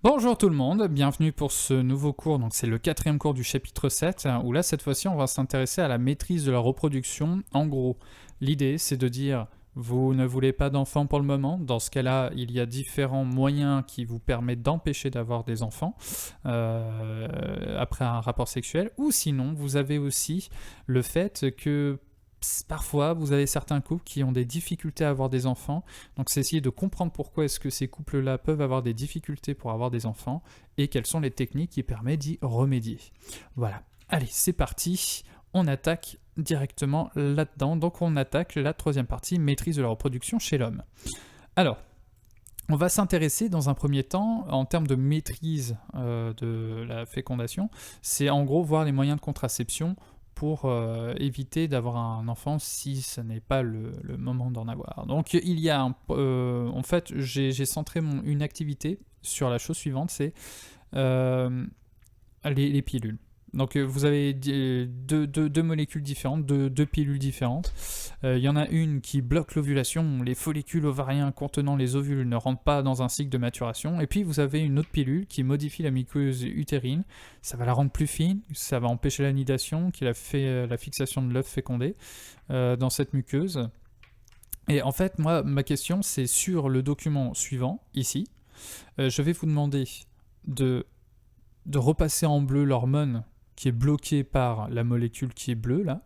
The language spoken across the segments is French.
Bonjour tout le monde, bienvenue pour ce nouveau cours, donc c'est le 4e cours du chapitre 7, où là cette fois-ci on va s'intéresser à la maîtrise de la reproduction. En gros, l'idée c'est de dire vous ne voulez pas d'enfants pour le moment, dans ce cas-là il y a différents moyens qui vous permettent d'empêcher d'avoir des enfants après un rapport sexuel, ou sinon vous avez aussi le fait que parfois, vous avez certains couples qui ont des difficultés à avoir des enfants. Donc, c'est essayer de comprendre pourquoi est-ce que ces couples-là peuvent avoir des difficultés pour avoir des enfants et quelles sont les techniques qui permettent d'y remédier. Voilà. Allez, c'est parti. On attaque directement là-dedans. Donc, on attaque la 3e partie, maîtrise de la reproduction chez l'homme. Alors, on va s'intéresser dans un premier temps, en termes de maîtrise de la fécondation, c'est en gros voir les moyens de contraception pour éviter d'avoir un enfant si ce n'est pas le moment d'en avoir. Donc il y a en fait j'ai centré une activité sur la chose suivante, c'est les pilules. Donc vous avez deux molécules différentes, deux pilules différentes. Il y en a une qui bloque l'ovulation, les follicules ovariens contenant les ovules ne rentrent pas dans un cycle de maturation. Et puis vous avez une autre pilule qui modifie la muqueuse utérine, ça va la rendre plus fine, ça va empêcher l'anidation, qui a fait la fixation de l'œuf fécondé dans cette muqueuse. Et en fait, moi, ma question, c'est sur le document suivant, ici. Je vais vous demander de repasser en bleu l'hormone qui est bloqué par la molécule qui est bleue, là,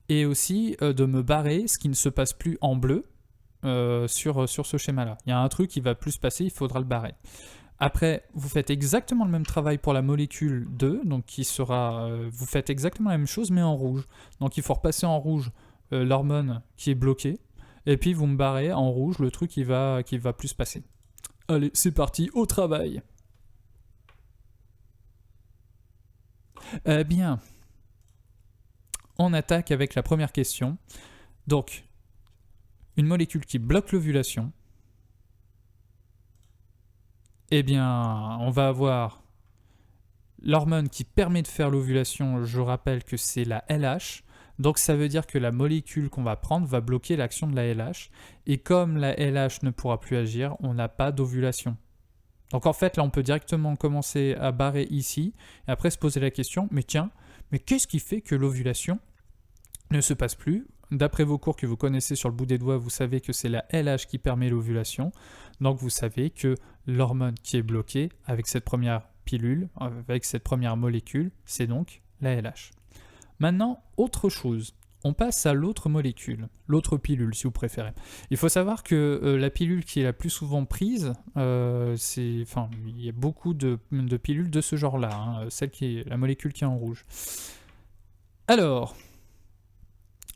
et aussi de me barrer ce qui ne se passe plus en bleu sur ce schéma-là. Il y a un truc qui va plus se passer, il faudra le barrer. Après, vous faites exactement le même travail pour la molécule 2, donc qui sera... vous faites exactement la même chose, mais en rouge. Donc il faut repasser en rouge l'hormone qui est bloquée, et puis vous me barrez en rouge le truc qui va plus se passer. Allez, c'est parti, au travail. Bien, on attaque avec la première question. Donc, une molécule qui bloque l'ovulation, eh bien, on va avoir l'hormone qui permet de faire l'ovulation, je rappelle que c'est la LH, donc ça veut dire que la molécule qu'on va prendre va bloquer l'action de la LH, et comme la LH ne pourra plus agir, on n'a pas d'ovulation. Donc en fait, là, on peut directement commencer à barrer ici, et après se poser la question, mais tiens, mais qu'est-ce qui fait que l'ovulation ne se passe plus? D'après vos cours que vous connaissez sur le bout des doigts, vous savez que c'est la LH qui permet l'ovulation, donc vous savez que l'hormone qui est bloquée avec cette première pilule, avec cette première molécule, c'est donc la LH. Maintenant, autre chose. On passe à l'autre molécule, l'autre pilule si vous préférez. Il faut savoir que la pilule qui est la plus souvent prise, il y a beaucoup de pilules de ce genre-là, celle qui est la molécule qui est en rouge. Alors,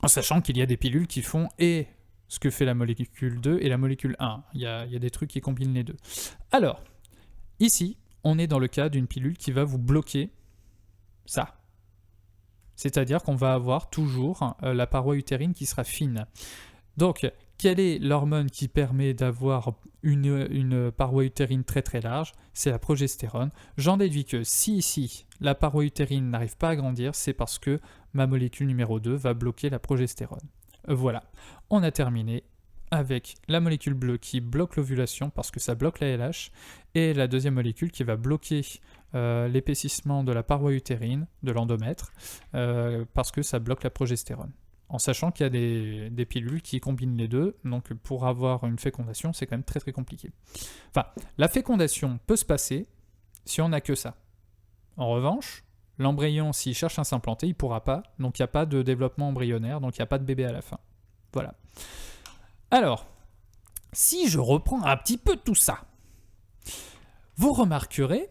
en sachant qu'il y a des pilules qui font et ce que fait la molécule 2 et la molécule 1. Il y a des trucs qui combinent les deux. Alors, ici, on est dans le cas d'une pilule qui va vous bloquer ça. C'est-à-dire qu'on va avoir toujours la paroi utérine qui sera fine. Donc, quelle est l'hormone qui permet d'avoir une paroi utérine très très large? C'est la progestérone. J'en déduis que si ici, la paroi utérine n'arrive pas à grandir, c'est parce que ma molécule numéro 2 va bloquer la progestérone. Voilà, on a terminé avec la molécule bleue qui bloque l'ovulation parce que ça bloque la LH, et la deuxième molécule qui va bloquer l'épaississement de la paroi utérine, de l'endomètre, parce que ça bloque la progestérone. En sachant qu'il y a des pilules qui combinent les deux, donc pour avoir une fécondation, c'est quand même très très compliqué. Enfin, la fécondation peut se passer si on n'a que ça. En revanche, l'embryon, s'il cherche à s'implanter, il ne pourra pas, donc il n'y a pas de développement embryonnaire, donc il n'y a pas de bébé à la fin. Voilà. Alors, si je reprends un petit peu tout ça, vous remarquerez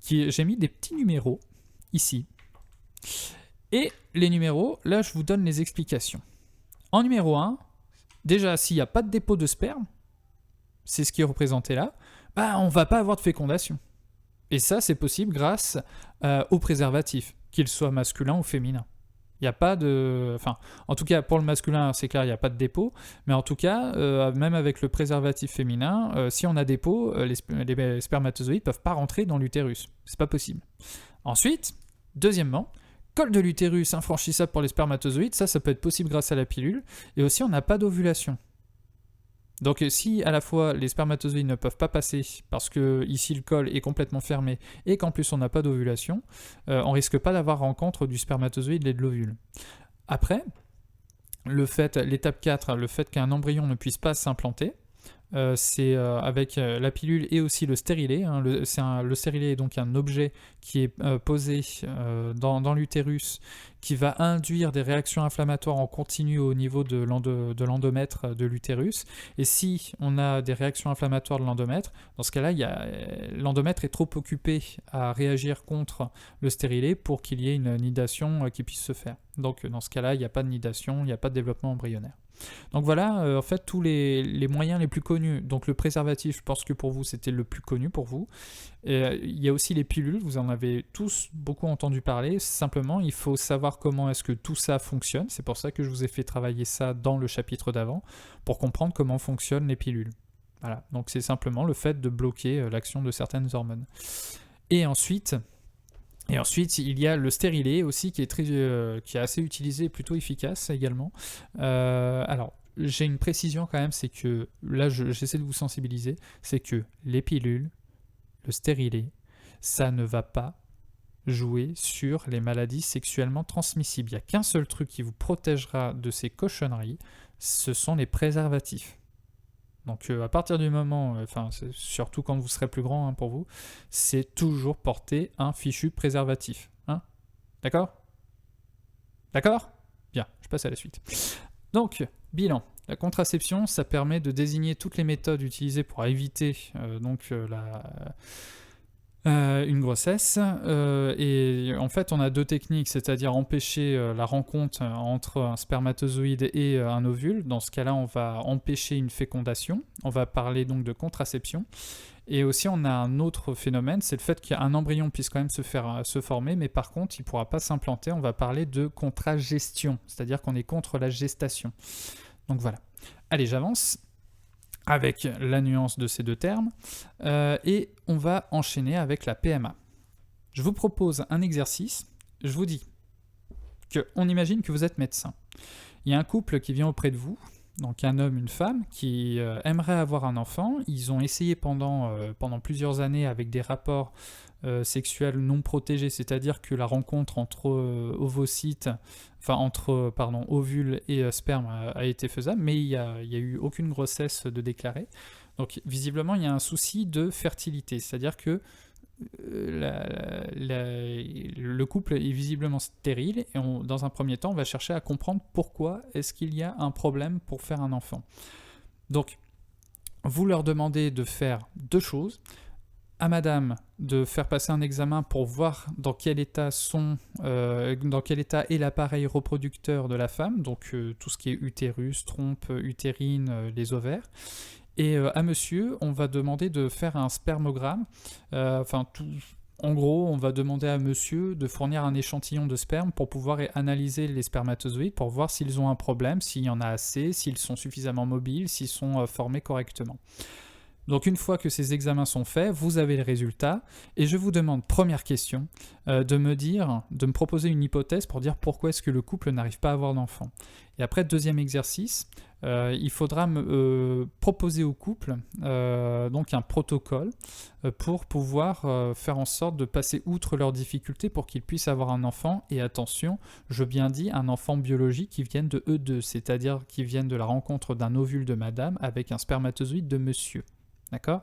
que j'ai mis des petits numéros ici. Et les numéros, là je vous donne les explications. En numéro 1, déjà s'il n'y a pas de dépôt de sperme, c'est ce qui est représenté là, on ne va pas avoir de fécondation. Et ça c'est possible grâce au préservatif, qu'il soit masculin ou féminin. Il n'y a pas de... Enfin, en tout cas, pour le masculin, c'est clair, il n'y a pas de dépôt. Mais en tout cas, même avec le préservatif féminin, si on a dépôt, les spermatozoïdes ne peuvent pas rentrer dans l'utérus. C'est pas possible. Ensuite, deuxièmement, col de l'utérus infranchissable pour les spermatozoïdes, ça peut être possible grâce à la pilule. Et aussi, on n'a pas d'ovulation. Donc si à la fois les spermatozoïdes ne peuvent pas passer parce que ici le col est complètement fermé et qu'en plus on n'a pas d'ovulation, on risque pas d'avoir rencontre du spermatozoïde et de l'ovule. Après, l'étape 4, le fait qu'un embryon ne puisse pas s'implanter, c'est avec la pilule et aussi le stérilet. Hein. Le stérilet est donc un objet qui est posé dans l'utérus qui va induire des réactions inflammatoires en continu au niveau de l'endomètre de l'utérus. Et si on a des réactions inflammatoires de l'endomètre, dans ce cas-là, l'endomètre est trop occupé à réagir contre le stérilet pour qu'il y ait une nidation qui puisse se faire. Donc dans ce cas-là, il n'y a pas de nidation, il n'y a pas de développement embryonnaire. Donc voilà, en fait, tous les moyens les plus connus. Donc le préservatif, je pense que pour vous, c'était le plus connu pour vous. Il y a aussi les pilules, vous en avez tous beaucoup entendu parler. Simplement, il faut savoir comment est-ce que tout ça fonctionne. C'est pour ça que je vous ai fait travailler ça dans le chapitre d'avant, pour comprendre comment fonctionnent les pilules. Voilà, donc c'est simplement le fait de bloquer l'action de certaines hormones. Et ensuite, il y a le stérilet aussi qui est assez utilisé et plutôt efficace également. Alors, j'ai une précision quand même, c'est que là, j'essaie de vous sensibiliser, c'est que les pilules, le stérilet, ça ne va pas jouer sur les maladies sexuellement transmissibles. Il n'y a qu'un seul truc qui vous protégera de ces cochonneries, ce sont les préservatifs. Donc à partir du moment, surtout quand vous serez plus grand pour vous, c'est toujours porter un fichu préservatif. Hein, d'accord ? D'accord ? Bien, je passe à la suite. Donc, bilan. La contraception, ça permet de désigner toutes les méthodes utilisées pour éviter une grossesse. Et en fait, on a deux techniques, c'est-à-dire empêcher la rencontre entre un spermatozoïde et un ovule. Dans ce cas-là, on va empêcher une fécondation. On va parler donc de contraception. Et aussi, on a un autre phénomène, c'est le fait qu'un embryon puisse quand même se former, mais par contre, il ne pourra pas s'implanter. On va parler de contragestion, c'est-à-dire qu'on est contre la gestation. Donc voilà. Allez, j'avance avec la nuance de ces deux termes, et on va enchaîner avec la PMA. Je vous propose un exercice. Je vous dis qu'on imagine que vous êtes médecin. Il y a un couple qui vient auprès de vous, donc un homme, une femme, qui aimerait avoir un enfant. Ils ont essayé pendant plusieurs années avec des rapports sexuels non protégés, c'est-à-dire que la rencontre entre ovule et sperme a été faisable, mais il n'y a eu aucune grossesse de déclarée. Donc visiblement, il y a un souci de fertilité, c'est-à-dire que le couple est visiblement stérile et dans un premier temps, on va chercher à comprendre pourquoi est-ce qu'il y a un problème pour faire un enfant. Donc, vous leur demandez de faire deux choses. À madame de faire passer un examen pour voir dans quel état est l'appareil reproducteur de la femme, donc tout ce qui est utérus, trompe, utérine, les ovaires. Et à monsieur, on va demander de faire un spermogramme. En gros, on va demander à monsieur de fournir un échantillon de sperme pour pouvoir analyser les spermatozoïdes, pour voir s'ils ont un problème, s'il y en a assez, s'ils sont suffisamment mobiles, s'ils sont formés correctement. Donc une fois que ces examens sont faits, vous avez le résultat et je vous demande, première question, de me proposer une hypothèse pour dire pourquoi est-ce que le couple n'arrive pas à avoir d'enfant. Et après, deuxième exercice, il faudra me proposer au couple donc un protocole pour pouvoir faire en sorte de passer outre leurs difficultés pour qu'ils puissent avoir un enfant. Et attention, je bien dis un enfant biologique qui vienne de eux deux, c'est-à-dire qui vienne de la rencontre d'un ovule de madame avec un spermatozoïde de monsieur. D'accord ?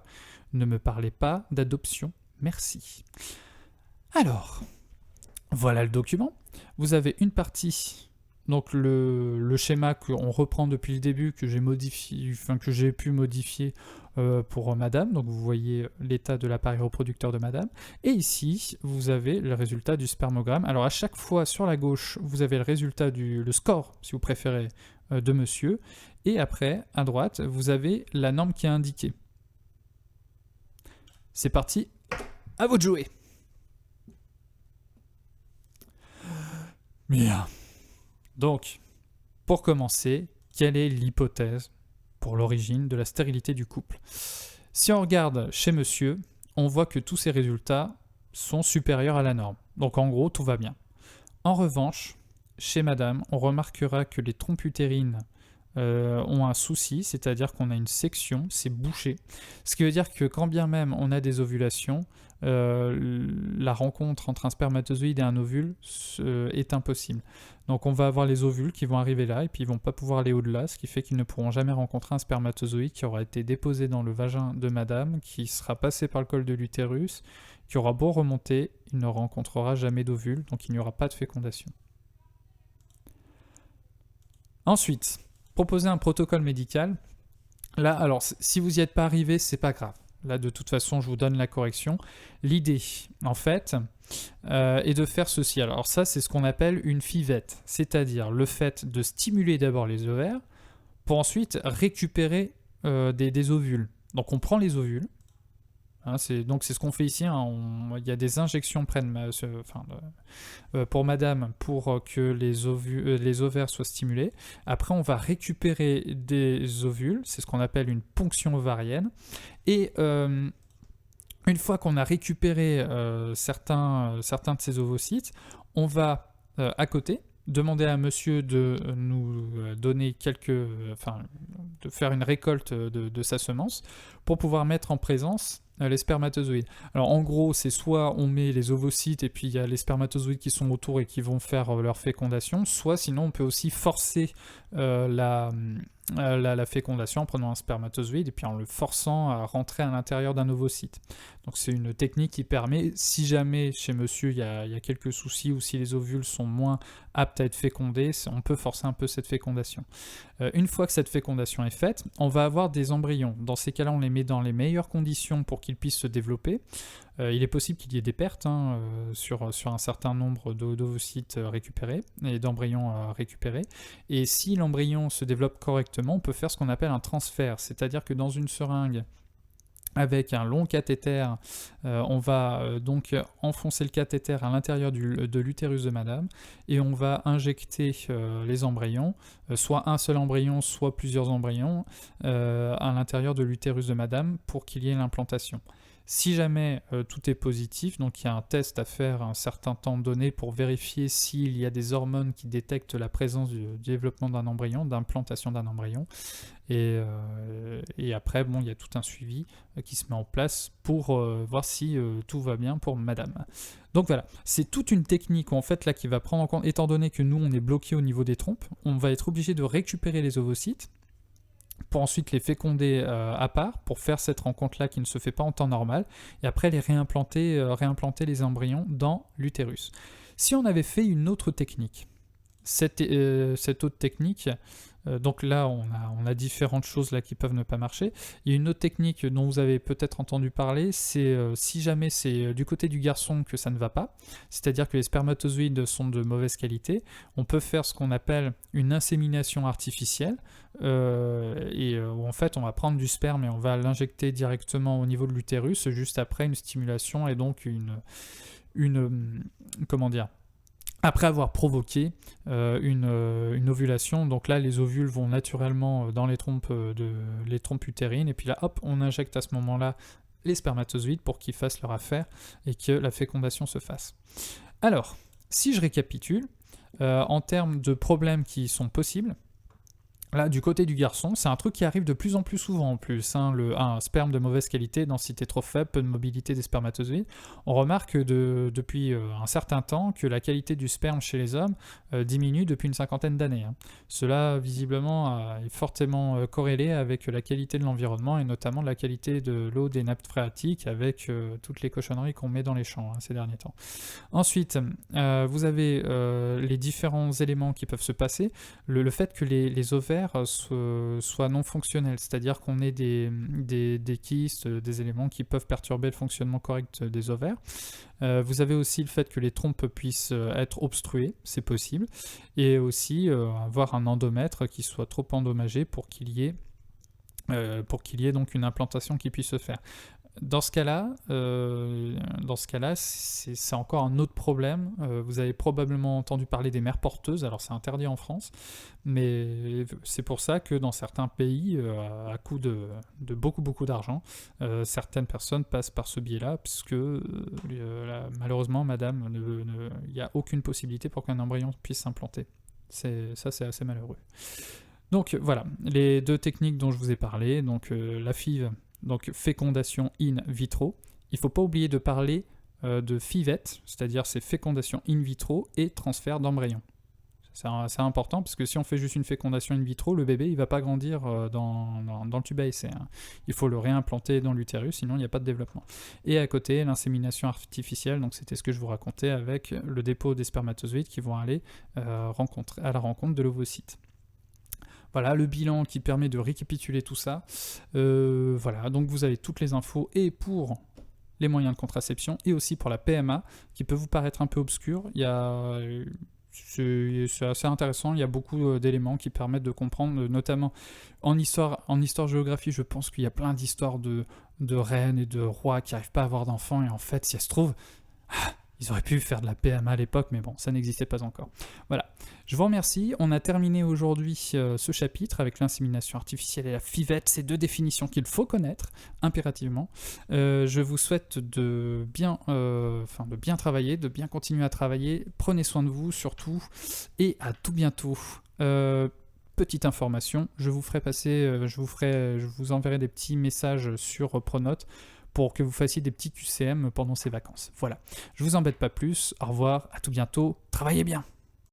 Ne me parlez pas d'adoption, merci. Alors, voilà le document. Vous avez une partie, donc le schéma qu'on reprend depuis le début, que j'ai pu modifier pour madame. Donc vous voyez l'état de l'appareil reproducteur de madame. Et ici, vous avez le résultat du spermogramme. Alors à chaque fois, sur la gauche, vous avez le résultat le score, si vous préférez, de monsieur. Et après, à droite, vous avez la norme qui est indiquée. C'est parti, à vous de jouer. Bien. Donc, pour commencer, quelle est l'hypothèse pour l'origine de la stérilité du couple ? Si on regarde chez monsieur, on voit que tous ces résultats sont supérieurs à la norme. Donc en gros, tout va bien. En revanche, chez madame, on remarquera que les trompes utérines ont un souci, c'est-à-dire qu'on a une section, c'est bouché. Ce qui veut dire que quand bien même on a des ovulations, la rencontre entre un spermatozoïde et un ovule est impossible. Donc on va avoir les ovules qui vont arriver là et puis ils vont pas pouvoir aller au-delà, ce qui fait qu'ils ne pourront jamais rencontrer un spermatozoïde qui aura été déposé dans le vagin de madame, qui sera passé par le col de l'utérus, qui aura beau remonter, il ne rencontrera jamais d'ovule, donc il n'y aura pas de fécondation. Ensuite, proposer un protocole médical. Là, alors, si vous n'y êtes pas arrivé, c'est pas grave. Là, de toute façon, je vous donne la correction. L'idée, en fait, est de faire ceci. Alors ça, c'est ce qu'on appelle une fivette, c'est-à-dire le fait de stimuler d'abord les ovaires pour ensuite récupérer des ovules. Donc on prend les ovules. Hein, c'est ce qu'on fait ici. Hein, il y a des injections pour madame pour que les ovaires soient stimulés. Après, on va récupérer des ovules. C'est ce qu'on appelle une ponction ovarienne. Et une fois qu'on a récupéré certains de ces ovocytes, on va à côté demander à monsieur de nous donner de faire une récolte de sa semence pour pouvoir mettre en présence les spermatozoïdes. Alors en gros, c'est soit on met les ovocytes et puis il y a les spermatozoïdes qui sont autour et qui vont faire leur fécondation, soit sinon on peut aussi forcer la fécondation en prenant un spermatozoïde et puis en le forçant à rentrer à l'intérieur d'un ovocyte. Donc c'est une technique qui permet, si jamais chez monsieur il y a quelques soucis ou si les ovules sont moins aptes à être fécondés, on peut forcer un peu cette fécondation. Une fois que cette fécondation est faite, on va avoir des embryons. Dans ces cas-là, on les met dans les meilleures conditions pour qu'ils puissent se développer. Il est possible qu'il y ait des pertes sur un certain nombre d'ovocytes récupérés et d'embryons récupérés. Et si l'embryon se développe correctement, on peut faire ce qu'on appelle un transfert, c'est-à-dire que dans une seringue avec un long cathéter, on va donc enfoncer le cathéter à l'intérieur de l'utérus de madame et on va injecter les embryons, soit un seul embryon, soit plusieurs embryons, à l'intérieur de l'utérus de madame pour qu'il y ait l'implantation. Si jamais tout est positif, donc il y a un test à faire à un certain temps donné pour vérifier s'il y a des hormones qui détectent la présence du développement d'un embryon, d'implantation d'un embryon. Et après, il y a tout un suivi qui se met en place pour voir si tout va bien pour madame. Donc voilà, c'est toute une technique en fait là qui va prendre en compte, étant donné que nous on est bloqué au niveau des trompes, on va être obligé de récupérer les ovocytes pour ensuite les féconder à part, pour faire cette rencontre-là qui ne se fait pas en temps normal, et après les réimplanter les embryons dans l'utérus. Si on avait fait une autre technique, cette autre technique, donc là on a différentes choses là qui peuvent ne pas marcher. Il y a une autre technique dont vous avez peut-être entendu parler, c'est si jamais c'est du côté du garçon que ça ne va pas, c'est-à-dire que les spermatozoïdes sont de mauvaise qualité, on peut faire ce qu'on appelle une insémination artificielle, où en fait on va prendre du sperme et on va l'injecter directement au niveau de l'utérus juste après une stimulation et donc après avoir provoqué une ovulation. Donc là les ovules vont naturellement dans les trompes utérines et puis là hop on injecte à ce moment-là les spermatozoïdes pour qu'ils fassent leur affaire et que la fécondation se fasse. Alors si je récapitule en termes de problèmes qui sont possibles, là, du côté du garçon, c'est un truc qui arrive de plus en plus souvent en plus. Un sperme de mauvaise qualité, densité trop faible, peu de mobilité des spermatozoïdes. On remarque depuis un certain temps que la qualité du sperme chez les hommes diminue depuis une cinquantaine d'années. Cela, visiblement, est fortement corrélé avec la qualité de l'environnement et notamment la qualité de l'eau des nappes phréatiques avec toutes les cochonneries qu'on met dans les champs ces derniers temps. Ensuite, vous avez les différents éléments qui peuvent se passer. Le fait que les ovaires soient non fonctionnels, c'est-à-dire qu'on ait des kystes, des éléments qui peuvent perturber le fonctionnement correct des ovaires. Vous avez aussi le fait que les trompes puissent être obstruées, c'est possible, et aussi avoir un endomètre qui soit trop endommagé pour qu'il y ait donc une implantation qui puisse se faire. Dans ce cas-là, c'est encore un autre problème. Vous avez probablement entendu parler des mères porteuses, alors c'est interdit en France, mais c'est pour ça que dans certains pays, à coût de beaucoup d'argent, certaines personnes passent par ce biais-là, puisque malheureusement, madame, il n'y a aucune possibilité pour qu'un embryon puisse s'implanter. C'est assez malheureux. Donc voilà, les deux techniques dont je vous ai parlé, donc la FIV, donc fécondation in vitro. Il ne faut pas oublier de parler de FIVET, c'est-à-dire c'est fécondation in vitro et transfert d'embryon. C'est important parce que si on fait juste une fécondation in vitro, le bébé il va pas grandir dans le tube à essai. Hein. Il faut le réimplanter dans l'utérus, sinon il n'y a pas de développement. Et à côté, l'insémination artificielle, donc c'était ce que je vous racontais avec le dépôt des spermatozoïdes qui vont aller à la rencontre de l'ovocyte. Voilà, le bilan qui permet de récapituler tout ça. Voilà, donc vous avez toutes les infos et pour les moyens de contraception et aussi pour la PMA qui peut vous paraître un peu obscur. C'est assez intéressant, il y a beaucoup d'éléments qui permettent de comprendre, notamment en histoire-géographie, je pense qu'il y a plein d'histoires de reines et de rois qui n'arrivent pas à avoir d'enfants, et en fait, si ça se trouve, ils auraient pu faire de la PMA à l'époque, mais bon, ça n'existait pas encore. Voilà, je vous remercie, on a terminé aujourd'hui ce chapitre avec l'insémination artificielle et la FIVET, ces deux définitions qu'il faut connaître, impérativement. Je vous souhaite de bien travailler, de bien continuer à travailler, prenez soin de vous surtout, et à tout bientôt. Petite information, je vous enverrai des petits messages sur Pronote, pour que vous fassiez des petits QCM pendant ces vacances. Voilà, je vous embête pas plus, au revoir, à tout bientôt, travaillez bien.